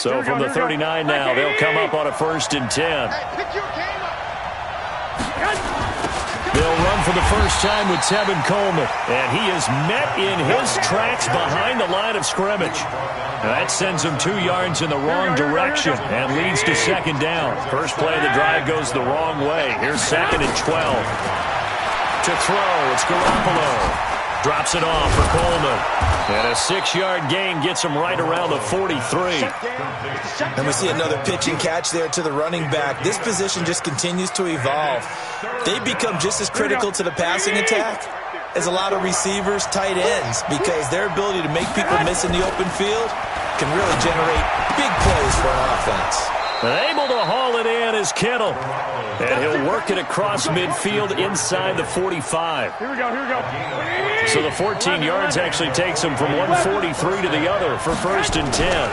So from the 39 now, they'll come up on a 1st and 10. They'll run for the first time with Tevin Coleman. And he is met in his tracks behind the line of scrimmage. That sends him 2 yards in the wrong direction and leads to 2nd down. First play of the drive goes the wrong way. Here's 2nd and 12. To throw, it's Garoppolo. Drops it off for Coleman. And a 6-yard gain gets him right around the 43. And we see another pitch and catch there to the running back. This position just continues to evolve. They become just as critical to the passing attack as a lot of receivers, tight ends, because their ability to make people miss in the open field can really generate big plays for an offense. Able to haul it in is Kittle. And he'll work it across midfield inside the 45. Here we go. So the 14 yards actually takes him from 143 to the other for 1st and 10.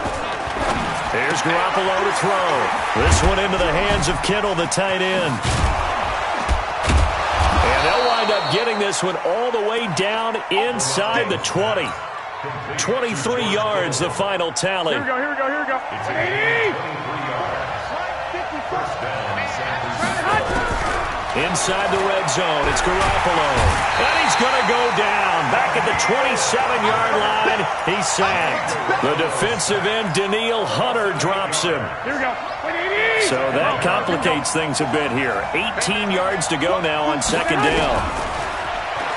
Here's Garoppolo to throw. This one into the hands of Kittle, the tight end. And they'll wind up getting this one all the way down inside the 20. 23 yards, the final tally. Here we go. Inside the red zone, it's Garoppolo. And he's going to go down. Back at the 27-yard line, he's sacked. The defensive end, Danielle Hunter, drops him. Here we go. So that complicates things a bit here. 18 yards to go now on 2nd down.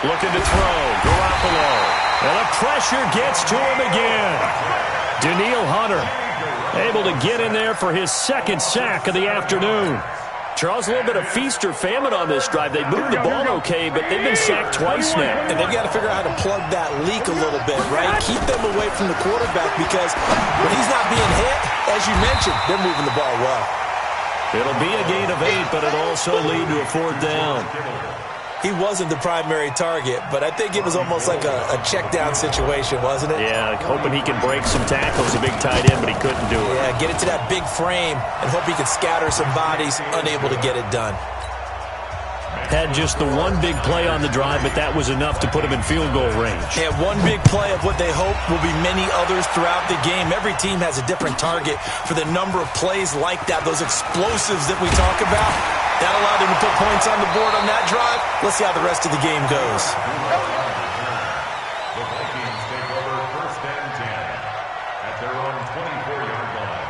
Looking to throw, Garoppolo. And the pressure gets to him again. Danielle Hunter able to get in there for his 2nd sack of the afternoon. Charles, a little bit of feast or famine on this drive. They moved the ball okay, but they've been sacked twice now. And they've got to figure out how to plug that leak a little bit, right? Keep them away from the quarterback, because when he's not being hit, as you mentioned, they're moving the ball well. It'll be a gain of 8, but it'll also lead to a 4th down. He wasn't the primary target, but I think it was almost like a check-down situation, wasn't it? Yeah, hoping he can break some tackles, a big tight end, but he couldn't do it. Yeah, get it to that big frame and hope he can scatter some bodies, unable to get it done. Had just the one big play on the drive, but that was enough to put him in field goal range. Yeah, one big play of what they hope will be many others throughout the game. Every team has a different target for the number of plays like that, those explosives that we talk about. That allowed them to put points on the board on that drive. Let's see how the rest of the game goes. The Vikings take over 1st and 10 at their own 24-yard line.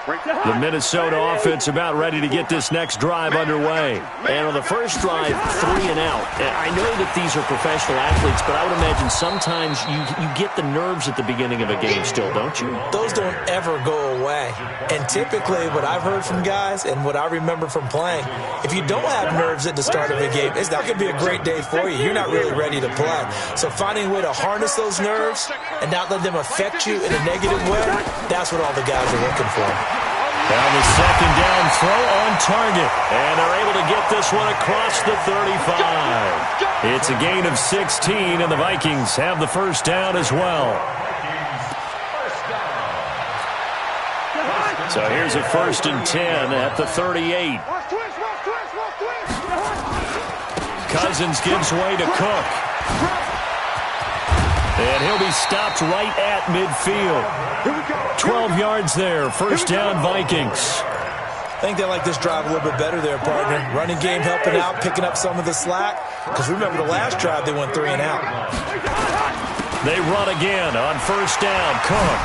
The Minnesota offense about ready to get this next drive underway. And on the first drive, 3 and out. I know that these are professional athletes, but I would imagine sometimes you get the nerves at the beginning of a game still, don't you? Those don't ever go away. And typically what I've heard from guys and what I remember from playing, if you don't have nerves at the start of a game, it's not going to be a great day for you. You're not really ready to play. So finding a way to harness those nerves and not let them affect you in a negative way, that's what all the guys are looking for. Now the 2nd down throw on target. And they're able to get this one across the 35. It's a gain of 16, and the Vikings have the 1st down as well. So here's a 1st and 10 at the 38. Cousins gives way to Cook. And he'll be stopped right at midfield. 12 yards there. 1st down, Vikings. I think they like this drive a little bit better there, partner. Running game helping out, picking up some of the slack. Because remember the last drive, they went 3 and out. They run again on 1st down. Cook.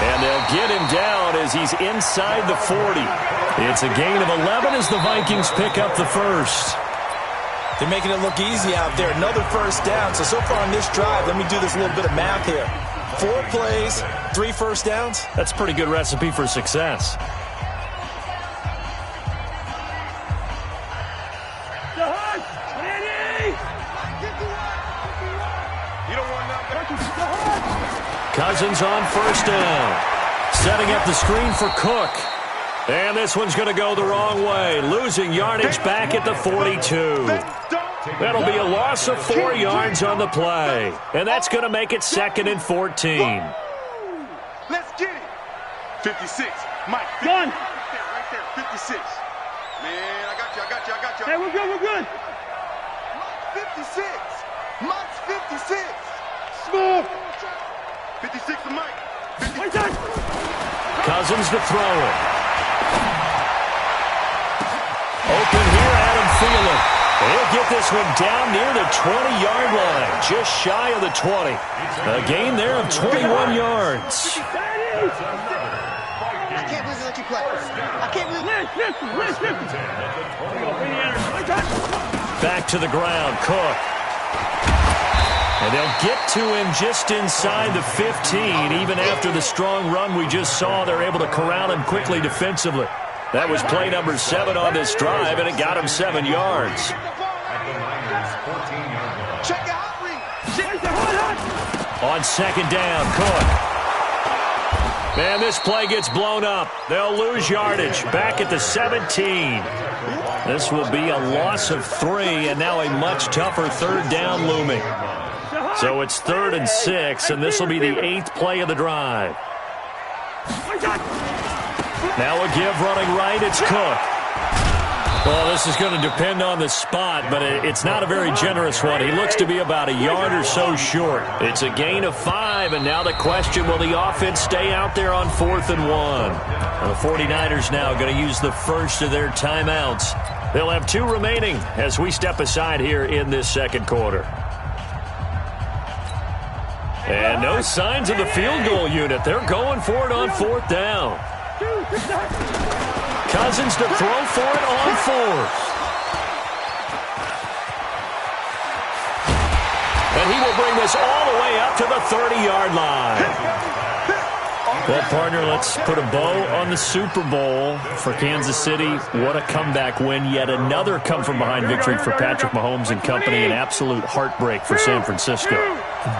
And they'll get him down as he's inside the 40. It's a gain of 11 as the Vikings pick up the 1st. They're making it look easy out there. Another 1st down. So far on this drive, let me do this little bit of math here. 4 plays, 3 1st downs. That's a pretty good recipe for success. Cousins on 1st down. Setting up the screen for Cook. And this one's going to go the wrong way. Losing yardage back at the 42. That'll be a loss of 4 yards on the play. And that's going to make it 2nd and 14. Let's get it. 56. Mike. Done. Right there. 56. Man, I got you. Hey, we're good. Mike 56. Mike's 56. Smooth. 56 to Mike. Cousins to throw it. Open here, Adam Thielen. He'll get this one down near the 20-yard line, just shy of the 20. A gain there of 21 yards. I can't believe they let you play. I can't believe Back to the ground, Cook. And they'll get to him just inside the 15. Even after the strong run we just saw, they're able to corral him quickly defensively. That was play number 7 on this drive, and it got him 7 yards. On second down, Cook. Man, this play gets blown up. They'll lose yardage. Back at the 17. This will be a loss of 3, and now a much tougher third down looming. So it's 3rd and 6, and this will be the 8th play of the drive. Now a give running right, it's Cook. Well, this is going to depend on the spot, but it's not a very generous one. He looks to be about a yard or so short. It's a gain of 5, and now the question, will the offense stay out there on 4th and 1? Well, the 49ers now going to use the first of their timeouts. They'll have 2 remaining as we step aside here in this second quarter. And no signs of the field goal unit. They're going for it on 4th down. Cousins to throw for it on 4th. And he will bring this all the way up to the 30-yard line. Well, partner, let's put a bow on the Super Bowl for Kansas City. What a comeback win. Yet another come-from-behind victory for Patrick Mahomes and company. An absolute heartbreak for San Francisco.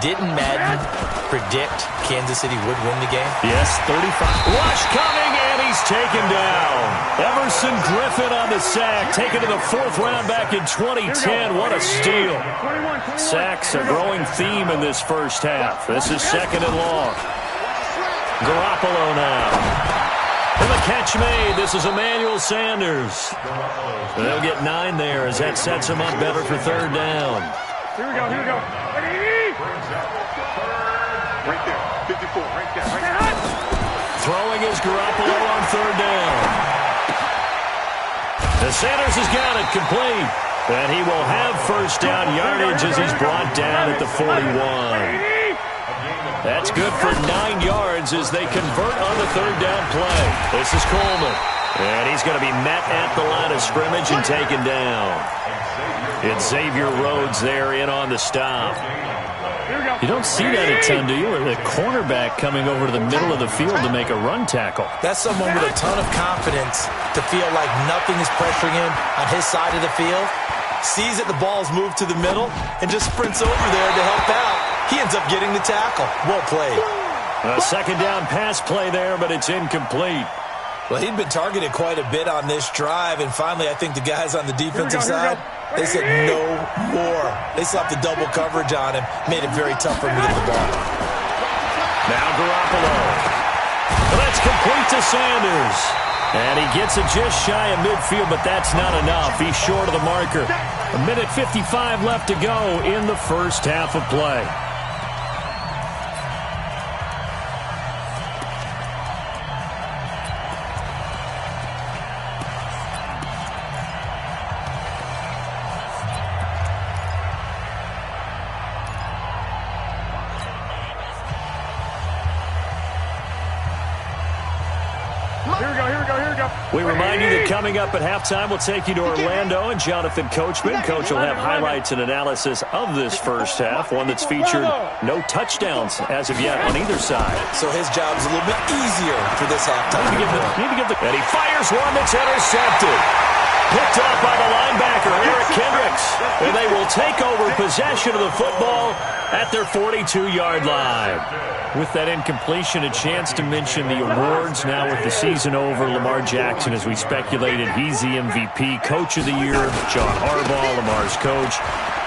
Didn't Madden predict Kansas City would win the game? Yes, 35. Rush coming, and he's taken down. Emerson Griffin on the sack, taken to the 4th round back in 2010. What a steal. Sacks a growing theme in this first half. This is 2nd and long. Garoppolo now. And the catch made. This is Emmanuel Sanders. They'll get 9 there as that sets him up better for 3rd down. Here we go. Right there. 54. Right there. Throwing is Garoppolo on 3rd down. The Sanders has got it complete. And he will have first down yardage as he's brought down at the 41. That's good for 9 yards as they convert on the 3rd down play. This is Coleman. And he's going to be met at the line of scrimmage and taken down. It's Xavier Rhodes there in on the stop. You don't see that a ton, do you? Or the cornerback coming over to the middle of the field to make a run tackle. That's someone with a ton of confidence to feel like nothing is pressuring him on his side of the field. Sees that the ball's moved to the middle and just sprints over there to help out. He ends up getting the tackle. Well played. A 2nd down pass play there, but it's incomplete. Well, he'd been targeted quite a bit on this drive, and finally I think the guys on the defensive side, they said no more. They slapped the double coverage on him, made it very tough for him to get the ball. Now Garoppolo. Well, that's complete to Sanders. And he gets it just shy of midfield, but that's not enough. He's short of the marker. 1:55 left to go in the first half of play. We remind you that coming up at halftime, we'll take you to Orlando and Jonathan Coachman. Coach will have highlights and analysis of this first half, one that's featured no touchdowns as of yet on either side. So his job's a little bit easier for this halftime. And he fires one that's intercepted. Picked off by the linebacker, Eric Kendricks. And they will take over possession of the football at their 42-yard line. With that incompletion, a chance to mention the awards. Now with the season over, Lamar Jackson, as we speculated, he's the MVP, Coach of the Year. John Harbaugh, Lamar's coach.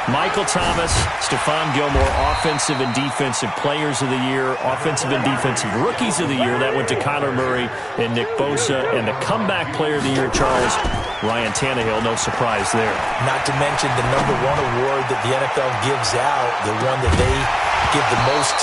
Michael Thomas, Stephon Gilmore, Offensive and Defensive Players of the Year, Offensive and Defensive Rookies of the Year. That went to Kyler Murray and Nick Bosa. And the Comeback Player of the Year, Charles, Ryan Tannehill, no surprise there. Not to mention the #1 award that the NFL gives out, the one that they give the most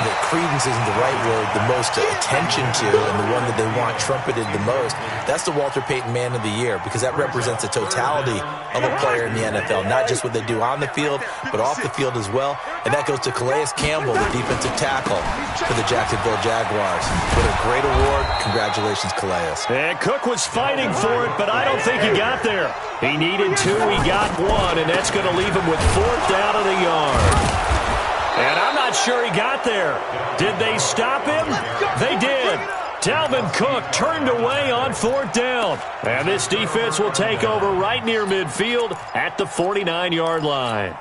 the credence isn't the right word, the most attention to, and the one that they want trumpeted the most, that's the Walter Payton Man of the Year, because that represents the totality of a player in the NFL, not just what they do on the field, but off the field as well. And that goes to Calais Campbell, the defensive tackle for the Jacksonville Jaguars. What a great award. Congratulations, Calais. And Cook was fighting for it, but I don't think he got there. He needed 2, he got 1, and that's going to leave him with 4th down of the yard. And I'm not sure he got there. Did they stop him? They did. Dalvin Cook turned away on 4th down. And this defense will take over right near midfield at the 49-yard line.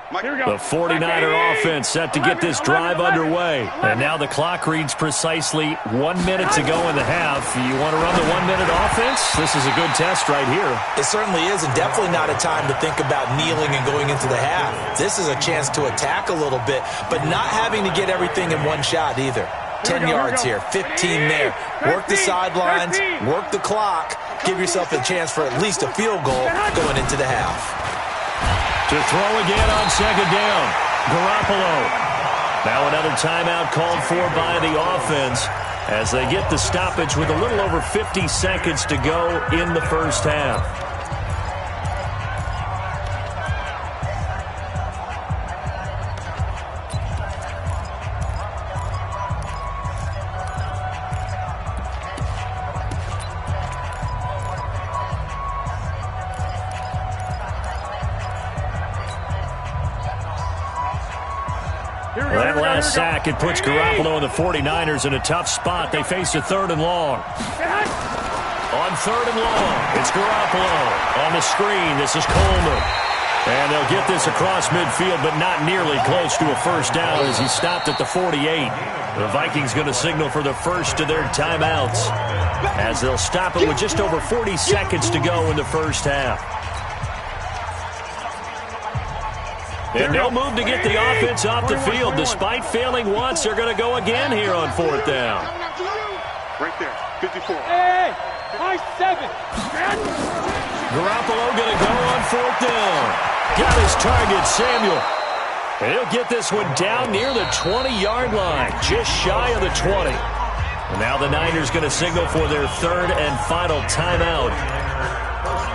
The 49er offense set to get this drive underway. And now the clock reads precisely 1 minute to go in the half. You want to run the 1 minute offense? This is a good test right here. It certainly is, and definitely not a time to think about kneeling and going into the half. This is a chance to attack a little bit, but not having to get everything in one shot either. 10 yards here, 15 there. Work the sidelines, work the clock. Give yourself a chance for at least a field goal going into the half. To throw again on 2nd down, Garoppolo. Now another timeout called for by the offense as they get the stoppage with a little over 50 seconds to go in the first half. That last sack, it puts Garoppolo and the 49ers in a tough spot. They face a 3rd and long. On 3rd and long, it's Garoppolo. On the screen, this is Coleman. And they'll get this across midfield, but not nearly close to a first down as he stopped at the 48. The Vikings going to signal for the first of their timeouts as they'll stop it with just over 40 seconds to go in the first half. And no move to get the offense off the field. Despite failing once, they're going to go again here on 4th down. Right there, 54. Hey, high 7. Garoppolo going to go on 4th down. Got his target, Samuel. And he'll get this one down near the 20-yard line, just shy of the 20. And now the Niners going to signal for their 3rd and final timeout,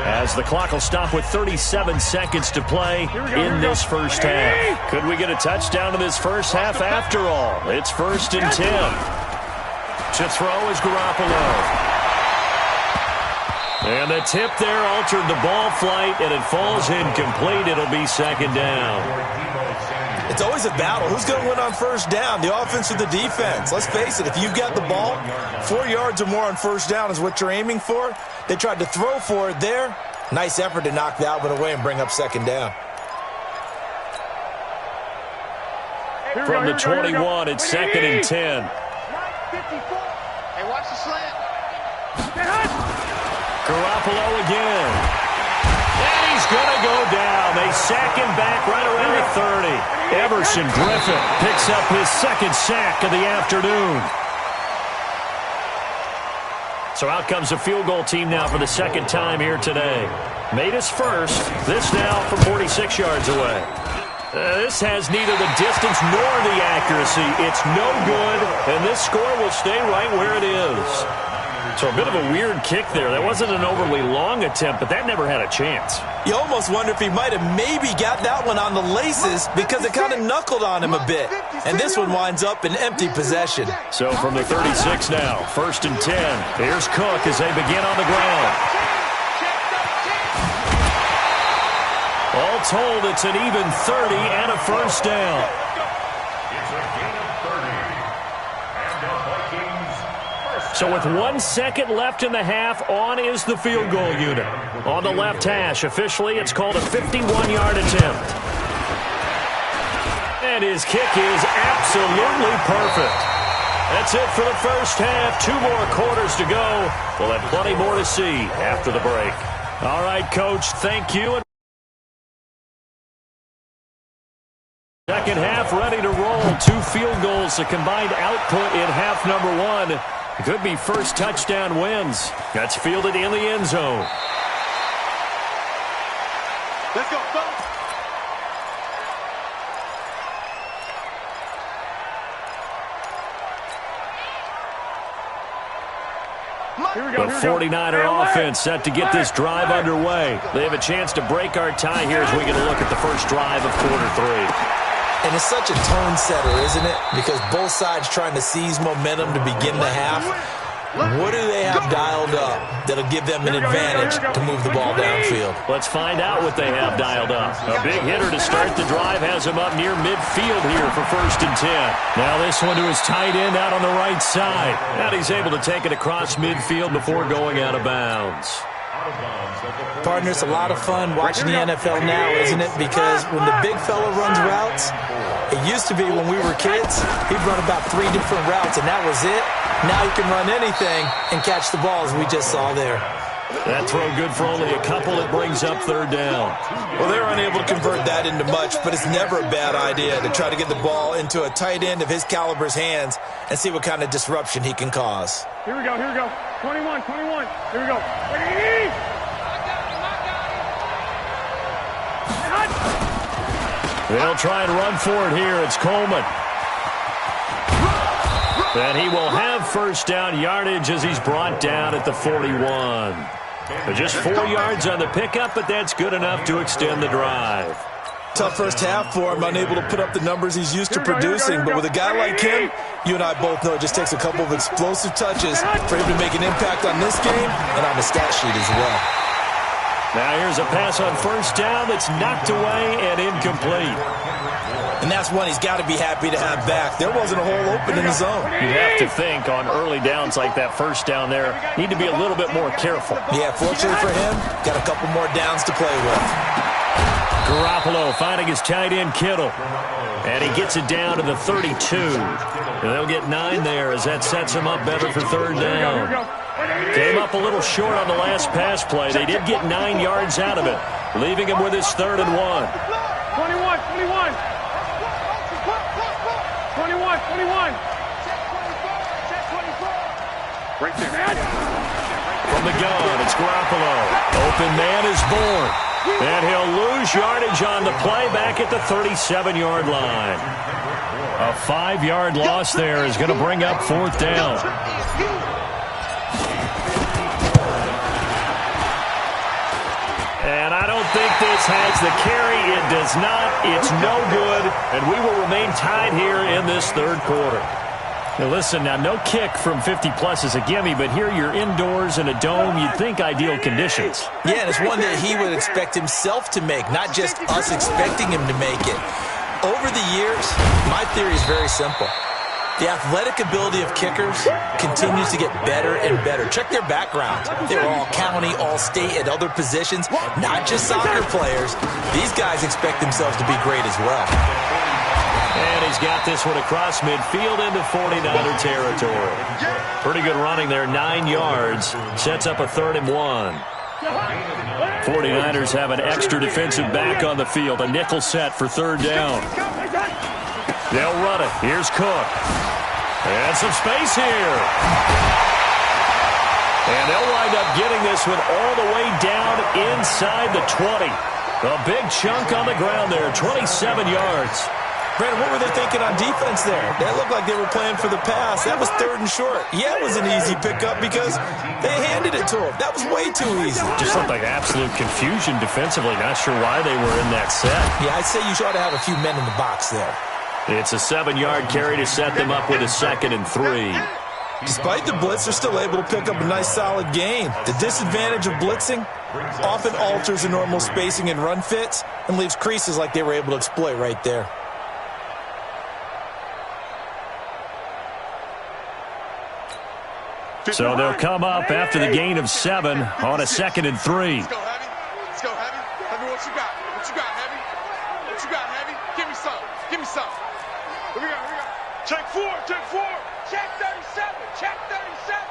as the clock will stop with 37 seconds to play in this first half. Could we get a touchdown in this first half after all? It's 1st and 10. To throw is Garoppolo. And the tip there altered the ball flight, and it falls incomplete. It'll be 2nd down. It's always a battle. Who's going to win on 1st down, the offense or the defense? Let's face it, if you've got the ball, 4 yards or more on 1st down is what you're aiming for. They tried to throw for it there. Nice effort to knock that one away and bring up 2nd down. From the 21, it's 2nd and 10. Hey, watch the slant. Garoppolo again. And he's going to go down. They sack him back right around the 30. Everson Griffin picks up his 2nd sack of the afternoon. So out comes the field goal team now for the 2nd time here today. Made his first. This now from 46 yards away. This has neither the distance nor the accuracy. It's no good, and this score will stay right where it is. So a bit of a weird kick there. That wasn't an overly long attempt, but that never had a chance. You almost wonder if he might have maybe got that one on the laces because it kind of knuckled on him a bit. And this one winds up in empty possession. So from the 36 now, 1st and 10. Here's Cook as they begin on the ground. All told, it's an even 30 and a first down. So with 1 second left in the half, on is the field goal unit. On the left hash, officially, it's called a 51-yard attempt. And his kick is absolutely perfect. That's it for the first half. 2 more quarters to go. We'll have plenty more to see after the break. All right, Coach, thank you. Second half ready to roll. 2 field goals, a combined output in half number 1. Could be first touchdown wins. That's fielded in the end zone. Let's go, fellas. The 49er offense set to get this drive underway. They have a chance to break our tie here as we get a look at the first drive of quarter 3. And it's such a tone setter, isn't it? Because both sides trying to seize momentum to begin the half. What do they have dialed up that'll give them an advantage to move the ball downfield? Let's find out what they have dialed up. A big hitter to start the drive has him up near midfield here for 1st and 10. Now this one to his tight end out on the right side. And he's able to take it across midfield before going out of bounds. Partner, it's a lot of fun watching the NFL now, isn't it? Because when the big fella runs routes, it used to be when we were kids, he'd run about 3 different routes, and that was it. Now he can run anything and catch the ball, as we just saw there. That throw good for only a couple. It brings up 3rd down. Well, they were unable to convert that into much, but it's never a bad idea to try to get the ball into a tight end of his caliber's hands and see what kind of disruption he can cause. Here we go, here we go. 21, 21. Here we go. They'll try and run for it here. It's Coleman. And he will have 1st down yardage as he's brought down at the 41. Just 4 yards on the pickup, but that's good enough to extend the drive. Tough first half for him, unable to put up the numbers he's used to producing. But with a guy like him, you and I both know it just takes a couple of explosive touches for him to make an impact on this game and on the stat sheet as well. Now here's a pass on 1st down that's knocked away and incomplete. And that's one he's got to be happy to have back. There wasn't a hole open in the zone. You'd have to think on early downs like that 1st down there, need to be a little bit more careful. Yeah, fortunately for him, got a couple more downs to play with. Garoppolo finding his tight end Kittle. And he gets it down to the 32. And they'll get 9 there as that sets him up better for 3rd down. Came up a little short on the last pass play. They did get 9 yards out of it, leaving him with his 3rd and 1. 21, 21. 21, 21. Right there. From the gun, it's Garoppolo. Open man is born. And he'll lose yardage on the play back at the 37-yard line. A 5-yard loss there is going to bring up 4th down. And I don't think this has the carry. It does not. It's no good. And we will remain tied here in this 3rd quarter. Now listen, now no kick from 50-plus is a gimme, but here you're indoors in a dome. You'd think ideal conditions. Yeah, and it's one that he would expect himself to make, not just us expecting him to make it. Over the years, my theory is very simple. The athletic ability of kickers continues to get better and better. Check their background. They were all county, all state at other positions, not just soccer players. These guys expect themselves to be great as well. And he's got this one across midfield into 49er territory. Pretty good running there, 9 yards. Sets up a 3rd and 1. 49ers have an extra defensive back on the field. A nickel set for 3rd down. They'll run it. Here's Cook. And some space here. And they'll wind up getting this one all the way down inside the 20. A big chunk on the ground there, 27 yards. Brandon, what were they thinking on defense there? That looked like they were playing for the pass. That was 3rd and short. Yeah, it was an easy pickup because they handed it to him. That was way too easy. Just looked like absolute confusion defensively. Not sure why they were in that set. Yeah, I'd say you ought to have a few men in the box there. It's a 7-yard carry to set them up with a 2nd and 3. Despite the blitz, they're still able to pick up a nice solid gain. The disadvantage of blitzing often alters the normal spacing and run fits and leaves creases like they were able to exploit right there. So they'll come up after the gain of 7 on a 2nd and 3. Let's go, Heavy. Let's go, Heavy. Heavy, what you got? What you got, Heavy? What you got, Heavy? Give me some. Give me some. Here we go, here we go. Check 4, check 4. Check 37, check 37.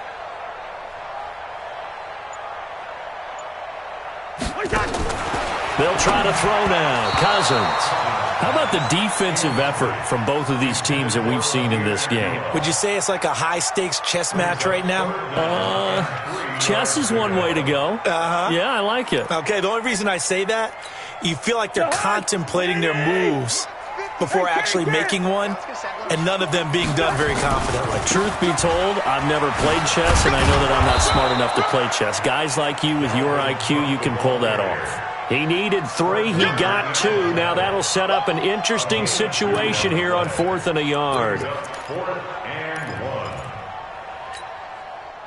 They'll try to throw now. Cousins. How about the defensive effort from both of these teams that we've seen in this game? Would you say it's like a high-stakes chess match right now? Chess is one way to go. Yeah, I like it. Okay, the only reason I say that, you feel like they're contemplating their moves before actually making one. and none of them being done very confidently. Truth be told, I've never played chess, and I know that I'm not smart enough to play chess. Guys like you with your IQ, you can pull that off. He needed 3. He got 2. Now that'll set up an interesting situation here on 4th and a yard.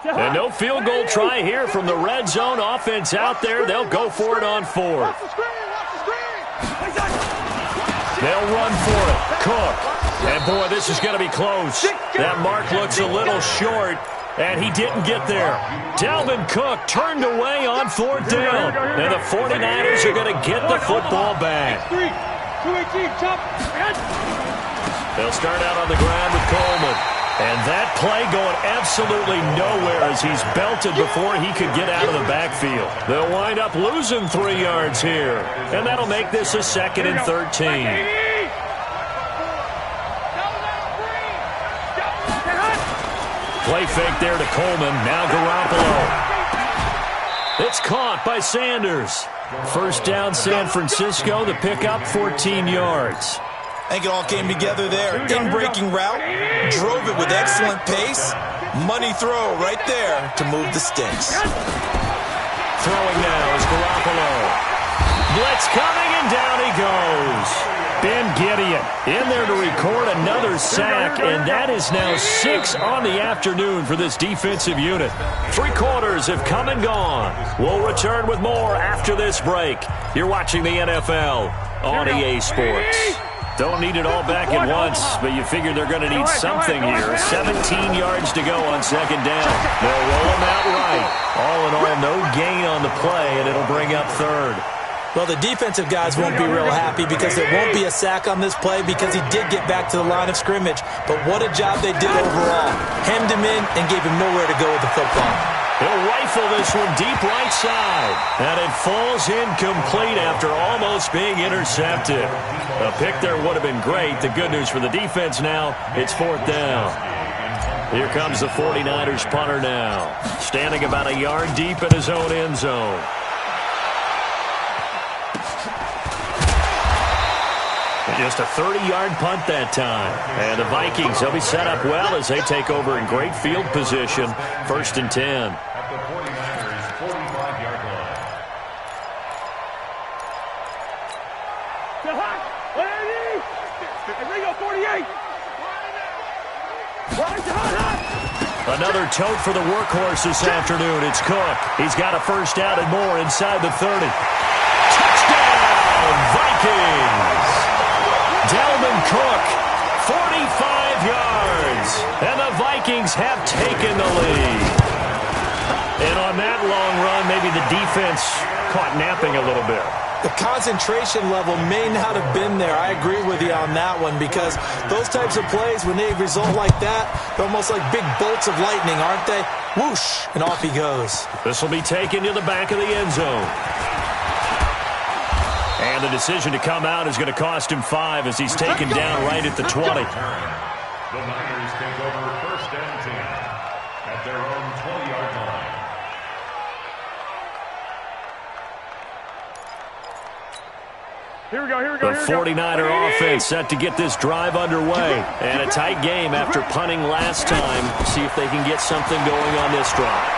And no field goal try here from the red zone. Offense out there. They'll go for it on 4th. They'll run for it. Cook. And, boy, this is going to be close. That mark looks a little short, and he didn't get there. Dalvin Cook turned away on 4th down. And the 49ers are going to get the football back. They'll start out on the ground with Coleman. And that play going absolutely nowhere as he's belted before he could get out of the backfield. They'll wind up losing 3 yards here. And that'll make this a 2nd and 13. Play fake there to Coleman. Now Garoppolo. It's caught by Sanders. First down San Francisco. The pickup 14 yards. I think it all came together there. In-breaking route, drove it with excellent pace. Money throw right there to move the sticks. Throwing now is Garoppolo. Blitz coming, and down he goes. Ben Gideon in there to record another sack, and that is now 6 on the afternoon for this defensive unit. 3 quarters have come and gone. We'll return with more after this break. You're watching the NFL on EA Sports. Don't need it all back at once, but you figure they're going to need something here. 17 yards to go on 2nd down. They'll roll them out right. All in all, no gain on the play, and it'll bring up 3rd. Well, the defensive guys won't be real happy because there won't be a sack on this play because he did get back to the line of scrimmage. But what a job they did overall. Hemmed him in and gave him nowhere to go with the football. He'll rifle this one deep right side. And it falls incomplete after almost being intercepted. A pick there would have been great. The good news for the defense now, it's 4th down. Here comes the 49ers punter now. Standing about a yard deep in his own end zone. Just a 30-yard punt that time. And the Vikings, they'll be set up well as they take over in great field position. 1st and 10. At the 49ers' 45-yard line. Another tote for the workhorse this afternoon. It's Cook. He's got a first down and more inside the 30. Touchdown, Vikings! Dalvin Cook, 45 yards, and the Vikings have taken the lead. And on that long run, maybe the defense caught napping a little bit. The concentration level may not have been there. I agree with you on that one because those types of plays, when they result like that, they're almost like big bolts of lightning, aren't they? Whoosh, and off he goes. This will be taken to the back of the end zone. And the decision to come out is going to cost him 5 as he's taken down right at the 20. The Niners take over 1st and 10 at their own 20-yard line. Here we go. The 49er offense set to get this drive underway. And a tight game after punting last time. See if they can get something going on this drive.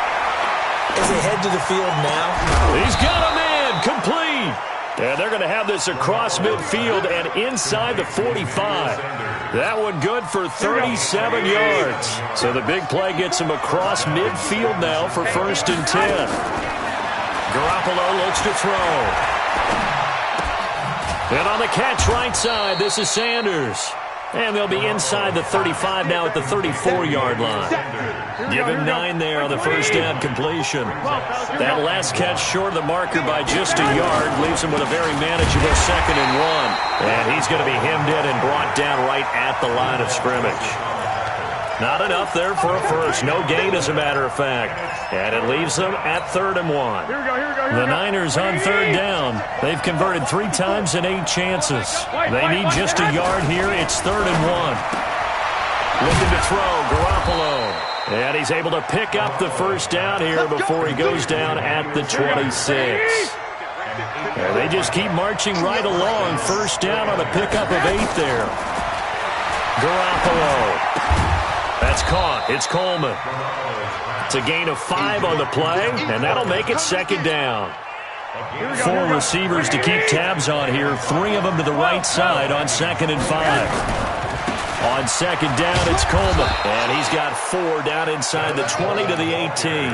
As they head to the field now. He's got a man complete. And they're going to have this across midfield and inside the 45. That one good for 37 yards. So the big play gets him across midfield now for 1st and 10. Garoppolo looks to throw. And on the catch right side, this is Sanders. And they'll be inside the 35 now at the 34-yard line. Give him 9 there on the first down completion. That last catch short of the marker by just a yard leaves him with a very manageable 2nd and 1. And he's going to be hemmed in and brought down right at the line of scrimmage. Not enough there for a first. No gain, as a matter of fact. And it leaves them at 3rd and 1. The Niners on 3rd down. They've converted 3 times in 8 chances. They need just a yard here. It's 3rd and 1. Looking to throw, Garoppolo. And he's able to pick up the first down here before he goes down at the 26. And they just keep marching right along. First down on a pickup of 8 there. Garoppolo. That's caught. It's Coleman. It's a gain of 5 on the play, and that'll make it second down. 4 receivers to keep tabs on here. 3 of them to the right side on 2nd and 5. On second down, it's Coleman. And he's got 4 down inside the 20 to the 18.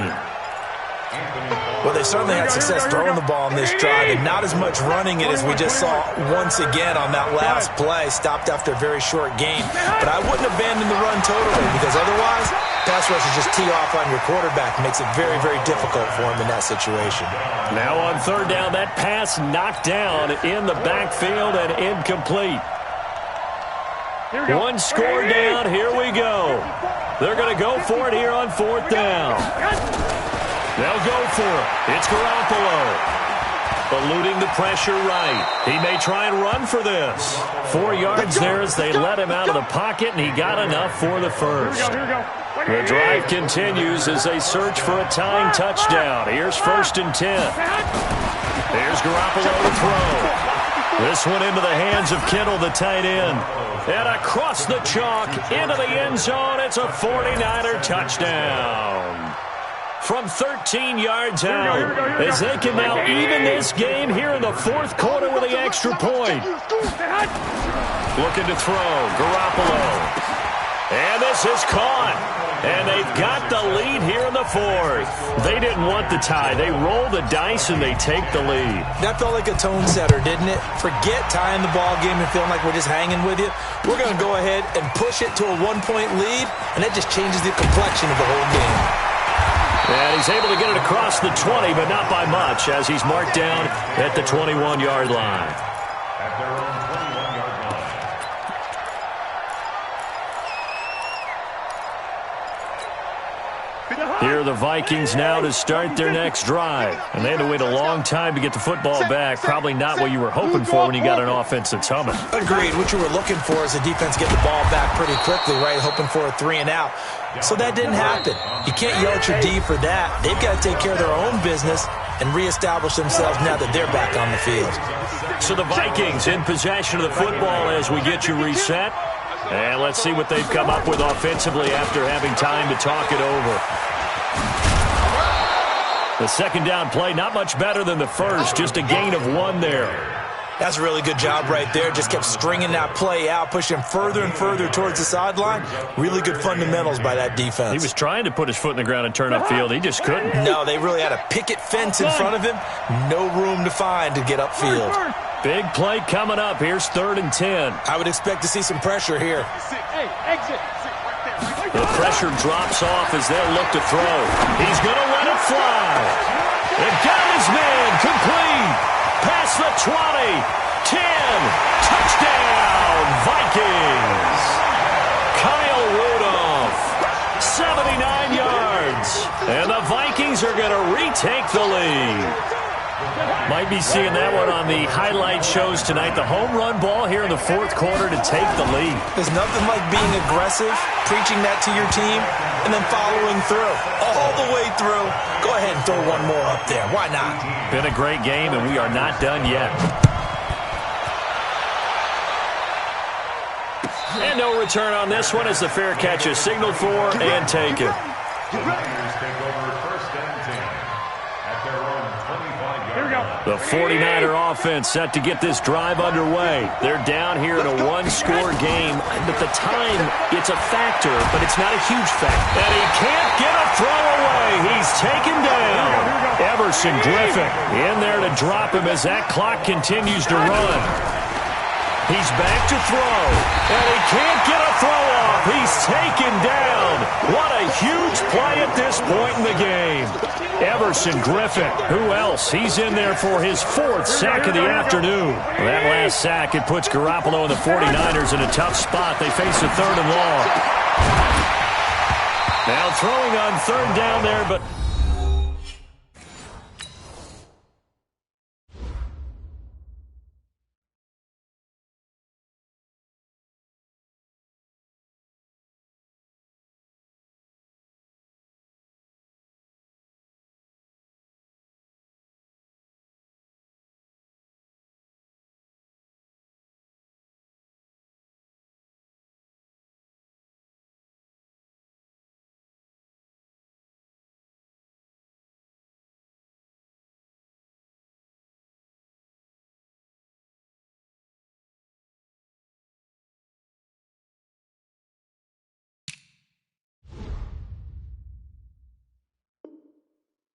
Well, they certainly had success throwing the ball on this drive, and not as much running it as we just saw once again on that last play. Stopped after a very short gain. But I wouldn't abandon the run totally, because otherwise, pass rushers just tee off on your quarterback. Makes it very, very difficult for him in that situation. Now on third down, that pass knocked down in the backfield and incomplete. One score down. Here we go. They're going to go for it here on 4th down. They'll go for it. It's Garoppolo. Eluding the pressure right. He may try and run for this. 4 yards there as they let him out of the pocket, and he got enough for the first. The drive continues as they search for a tying touchdown. Here's 1st and 10. Here's Garoppolo to throw. This one into the hands of Kittle, the tight end. And across the chalk into the end zone. It's a 49er touchdown. From 13 yards out, as they can now even this game here in the 4th quarter with the extra point. Looking to throw, Garoppolo. And this is caught. And they've got the lead here in the 4th. They didn't want the tie. They roll the dice and they take the lead. That felt like a tone setter, didn't it? Forget tying the ball game and feeling like we're just hanging with you. We're going to go ahead and push it to a 1-point lead, and that just changes the complexion of the whole game. And he's able to get it across the 20, but not by much, as he's marked down at the 21-yard line. At their own 21-yard line. Here are the Vikings now to start their next drive. And they had to wait a long time to get the football back. Probably not what you were hoping for when you got an offense that's humming. Agreed. What you were looking for is the defense get the ball back pretty quickly, right? Hoping for a 3 and out. So that didn't happen. You can't yell at your D for that. They've got to take care of their own business and reestablish themselves now that they're back on the field. So the Vikings in possession of the football as we get you reset. And let's see what they've come up with offensively after having time to talk it over. The second down play, not much better than the first, just a gain of 1 there. That's a really good job right there. Just kept stringing that play out, pushing further and further towards the sideline. Really good fundamentals by that defense. He was trying to put his foot in the ground and turn upfield. He just couldn't. No, they really had a picket fence in front of him. No room to find to get upfield. Big play coming up. Here's 3rd and 10. I would expect to see some pressure here. The pressure drops off as they'll look to throw. He's going to let it fly. It got his man complete. Past the 20. 10. Touchdown, Vikings. Kyle Rudolph. 79 yards. And the Vikings are going to retake the lead. Might be seeing that one on the highlight shows tonight. The home run ball here in the 4th quarter to take the lead. There's nothing like being aggressive, preaching that to your team, and then following through. All the way through. Go ahead and throw one more up there. Why not? Been a great game, and we are not done yet. And no return on this one as the fair catch is signaled for and taken. The Niners take over 1st and 10 at their own 25-yard line. The 49er offense set to get this drive underway. They're down here in a 1-score game, but the time, it's a factor, but it's not a huge factor. And he can't get a throw away. He's taken down. Everson Griffin in there to drop him as that clock continues to run. He's back to throw, and he can't get a throw off. He's taken down. What a huge play at this point in the game. Everson Griffin, who else? He's in there for his 4th sack of the afternoon. That last sack, it puts Garoppolo and the 49ers in a tough spot. They face a 3rd and long. Now throwing on 3rd down there, but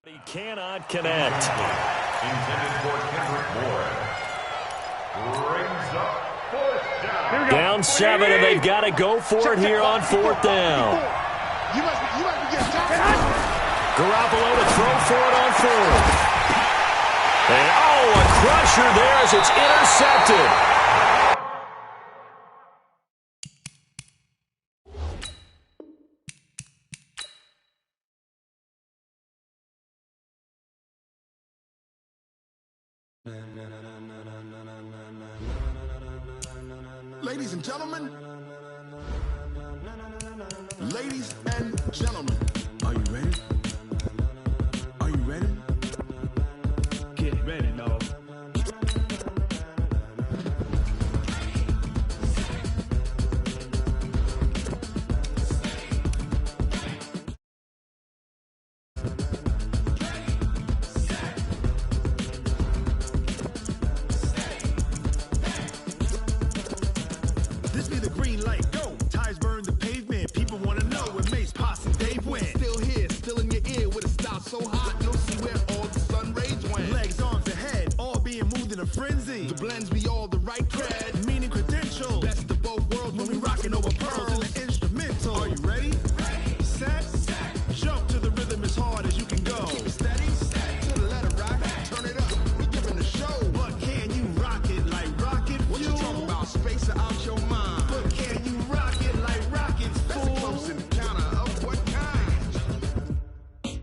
He cannot connect. Intended for Kendrick Boyd. Brings up fourth down. Down 7, and they've got to go for it here on 4th down. You must be getting tackled. Garoppolo to throw for it on 4th. And, a crusher there as it's intercepted. Ladies and gentlemen, are you ready? Are you ready? Get ready, no. This be the green light, go. Tires burn the pavement. People want to know where Mace, Posse, Dave went. Still here, still in your ear with a style so hot. You'll see where all the sun rays went. Legs, arms, and head, all being moved in a frenzy. The blends be all the right cred, meaning credentials. Best of both worlds when we rockin' over pearls in the instrumental. Are you ready? Set, jump to the rhythm as hard as you can go. Keep it steady, to the letter rock. Turn it up, we giving the show. But can you rock it like rocket fuel? What you talking about? Space or out your mind? But can you rock it like rockets, fool? That's a close encounter of what kind?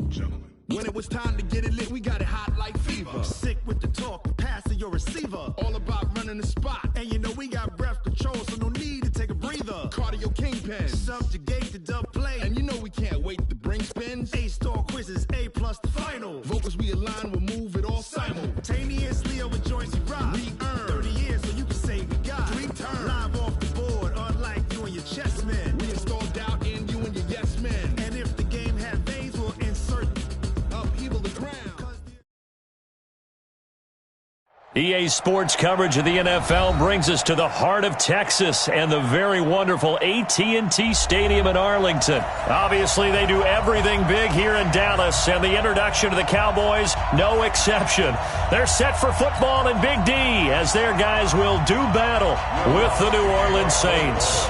Gentlemen. When it was time to get it lit, we got it hot like fever. Sick with the talk, the pass of your receiver. All about running the spot. And you know we got breath control, so no need to take a breather. Cardio kingpin. Subjugate the dub play. And you know we can't wait to bring spins. A-star quizzes, A+ the final. Vocals we align, we'll move it all simultaneously over joints we rock. We earn 30 years, so you can say we got 3 turns. Live off the board, unlike you and your chess men. We install doubt in you and your yes men. And if the game had veins, we'll insert upheaval the crown. EA Sports coverage of the NFL brings us to the heart of Texas and the very wonderful AT&T Stadium in Arlington. Obviously, they do everything big here in Dallas, and the introduction to the Cowboys, no exception. They're set for football in Big D as their guys will do battle with the New Orleans Saints.